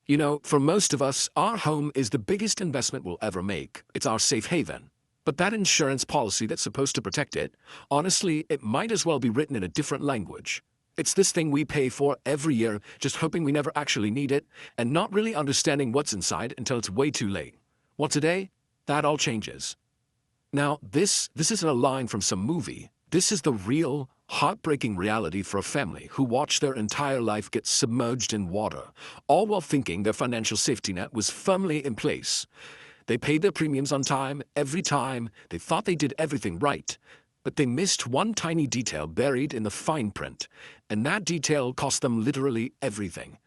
You know, for most of us, our home is the biggest investment we'll ever make. It's our safe haven. But that insurance policy that's supposed to protect it, honestly, it might as well be written in a different language. It's this thing we pay for every year, just hoping we never actually need it, and not really understanding what's inside until it's way too late. Well, today, that all changes. Now, this isn't a line from some movie. This is the real, heartbreaking reality for a family who watched their entire life get submerged in water, all while thinking their financial safety net was firmly in place. They paid their premiums on time, every time, they thought they did everything right, but they missed one tiny detail buried in the fine print, and that detail cost them literally everything.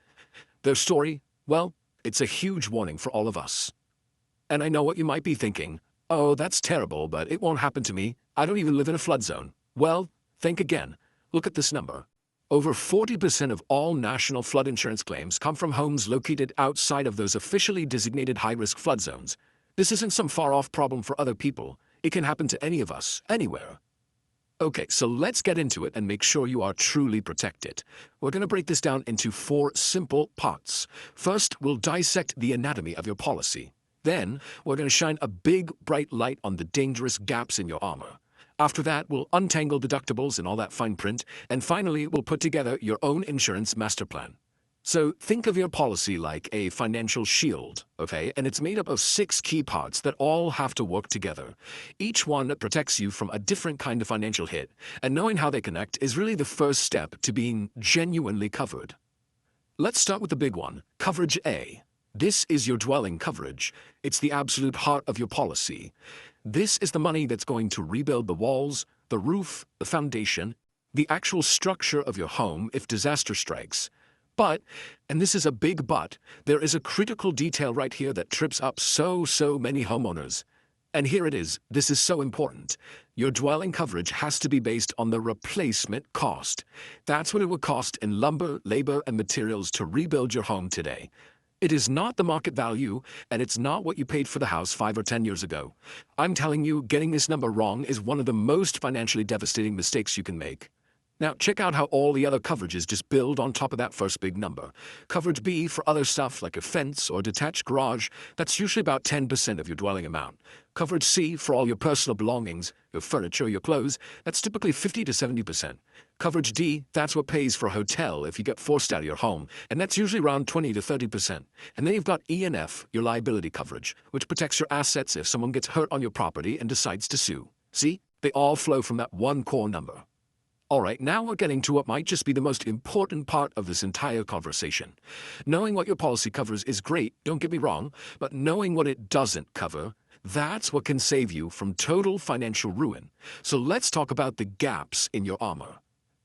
Their story, well, it's a huge warning for all of us. And I know what you might be thinking. Oh, that's terrible, but it won't happen to me. I don't even live in a flood zone. Well, think again. Look at this number. Over 40% of all national flood insurance claims come from homes located outside of those officially designated high-risk flood zones. This isn't some far-off problem for other people. It can happen to any of us, anywhere. Okay, so let's get into it and make sure you are truly protected. We're going to break this down into 4 simple parts. First, we'll dissect the anatomy of your policy. Then, we're going to shine a big, bright light on the dangerous gaps in your armor. After that, we'll untangle deductibles and all that fine print, and finally, we'll put together your own insurance master plan. So think of your policy like a financial shield, okay? And it's made up of 6 key parts that all have to work together. Each one protects you from a different kind of financial hit, and knowing how they connect is really the first step to being genuinely covered. Let's start with the big one, Coverage A. This is your dwelling coverage. It's the absolute heart of your policy. This is the money that's going to rebuild the walls, the roof, the foundation, the actual structure of your home if disaster strikes. But, and this is a big but, there is a critical detail right here that trips up so many homeowners. And here it is. This is so important. Your dwelling coverage has to be based on the replacement cost. That's what it would cost in lumber, labor, and materials to rebuild your home today. It is not the market value, and it's not what you paid for the house 5 or 10 years ago. I'm telling you, getting this number wrong is one of the most financially devastating mistakes you can make. Now, check out how all the other coverages just build on top of that first big number. Coverage B for other stuff like a fence or detached garage, that's usually about 10% of your dwelling amount. Coverage C for all your personal belongings, your furniture, your clothes, that's typically 50 to 70%. Coverage D, that's what pays for a hotel if you get forced out of your home, and that's usually around 20 to 30%. And then you've got E and F, your liability coverage, which protects your assets if someone gets hurt on your property and decides to sue. See? They all flow from that one core number. Alright, now we're getting to what might just be the most important part of this entire conversation. Knowing what your policy covers is great, don't get me wrong, but knowing what it doesn't cover, that's what can save you from total financial ruin. So let's talk about the gaps in your armor.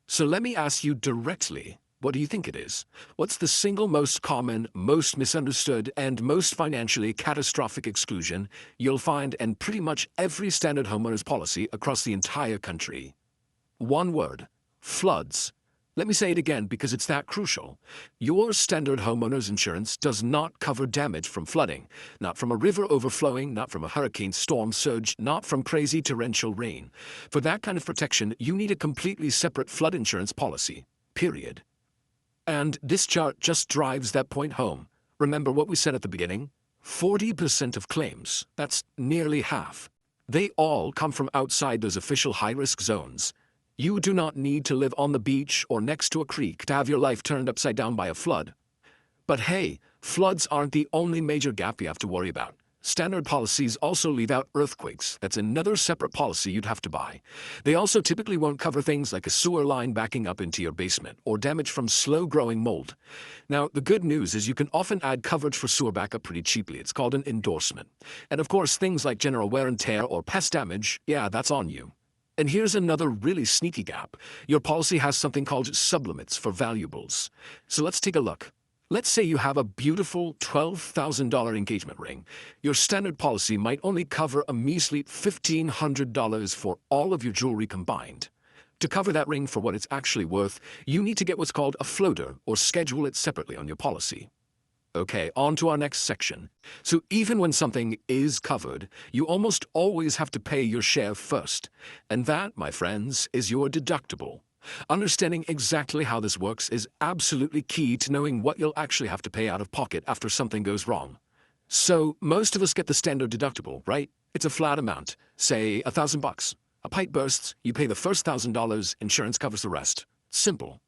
So let me ask you directly, what do you think it is? What's the single most common, most misunderstood, and most financially catastrophic exclusion you'll find in pretty much every standard homeowner's policy across the entire country? One word, floods. Let me say it again because it's that crucial. Your standard homeowner's insurance does not cover damage from flooding, not from a river overflowing, not from a hurricane storm surge, not from crazy torrential rain. For that kind of protection, you need a completely separate flood insurance policy, period. And this chart just drives that point home. Remember what we said at the beginning? 40% of claims, that's nearly half. They all come from outside those official high-risk zones. You do not need to live on the beach or next to a creek to have your life turned upside down by a flood. But hey, floods aren't the only major gap you have to worry about. Standard policies also leave out earthquakes. That's another separate policy you'd have to buy. They also typically won't cover things like a sewer line backing up into your basement or damage from slow-growing mold. Now, the good news is you can often add coverage for sewer backup pretty cheaply. It's called an endorsement. And of course, things like general wear and tear or pest damage, yeah, that's on you. And here's another really sneaky gap. Your policy has something called sublimits for valuables. So let's take a look. Let's say you have a beautiful $12,000 engagement ring. Your standard policy might only cover a measly $1,500 for all of your jewelry combined. To cover that ring for what it's actually worth, you need to get what's called a floater or schedule it separately on your policy. Okay, on to our next section. So even when something is covered, you almost always have to pay your share first. And that, my friends, is your deductible. Understanding exactly how this works is absolutely key to knowing what you'll actually have to pay out of pocket after something goes wrong. So, most of us get the standard deductible, right? It's a flat amount, say $1,000. A pipe bursts, you pay the first $1,000, insurance covers the rest. Simple.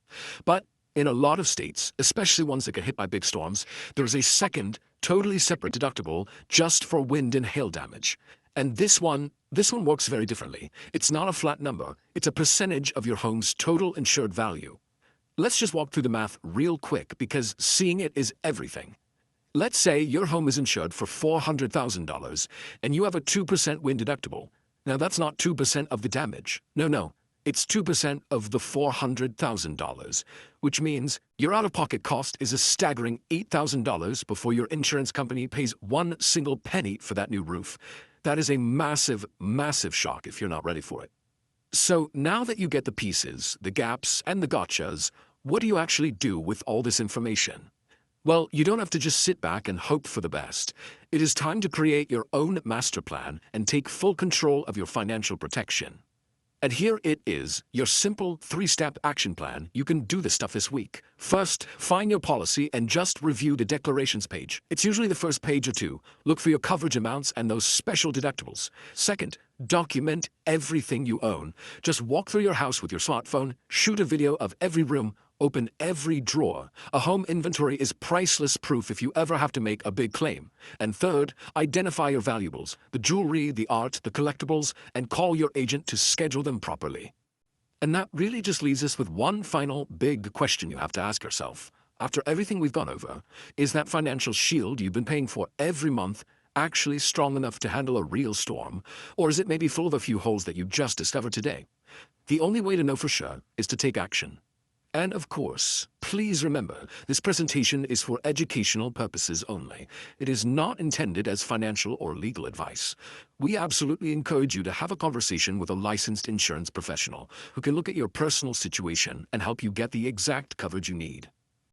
But in a lot of states, especially ones that get hit by big storms, there's a second, totally separate deductible just for wind and hail damage. And this one works very differently. It's not a flat number, it's a percentage of your home's total insured value. Let's just walk through the math real quick because seeing it is everything. Let's say your home is insured for $400,000 and you have a 2% wind deductible. Now that's not 2% of the damage. No, it's 2% of the $400,000, which means your out-of-pocket cost is a staggering $8,000 before your insurance company pays one single penny for that new roof. That is a massive, massive shock if you're not ready for it. So now that you get the pieces, the gaps, and the gotchas, what do you actually do with all this information? Well, you don't have to just sit back and hope for the best. It is time to create your own master plan and take full control of your financial protection. And here it is, your simple 3-step action plan. You can do this stuff this week. First, find your policy and just review the declarations page. It's usually the first page or two. Look for your coverage amounts and those special deductibles. Second, document everything you own. Just walk through your house with your smartphone, shoot a video of every room, open every drawer. A home inventory is priceless proof if you ever have to make a big claim. And third, identify your valuables, the jewelry, the art, the collectibles, and call your agent to schedule them properly. And that really just leaves us with one final big question you have to ask yourself. After everything we've gone over, is that financial shield you've been paying for every month actually strong enough to handle a real storm? Or is it maybe full of a few holes that you just discovered today? The only way to know for sure is to take action. And of course, please remember, this presentation is for educational purposes only. It is not intended as financial or legal advice. We absolutely encourage you to have a conversation with a licensed insurance professional who can look at your personal situation and help you get the exact coverage you need.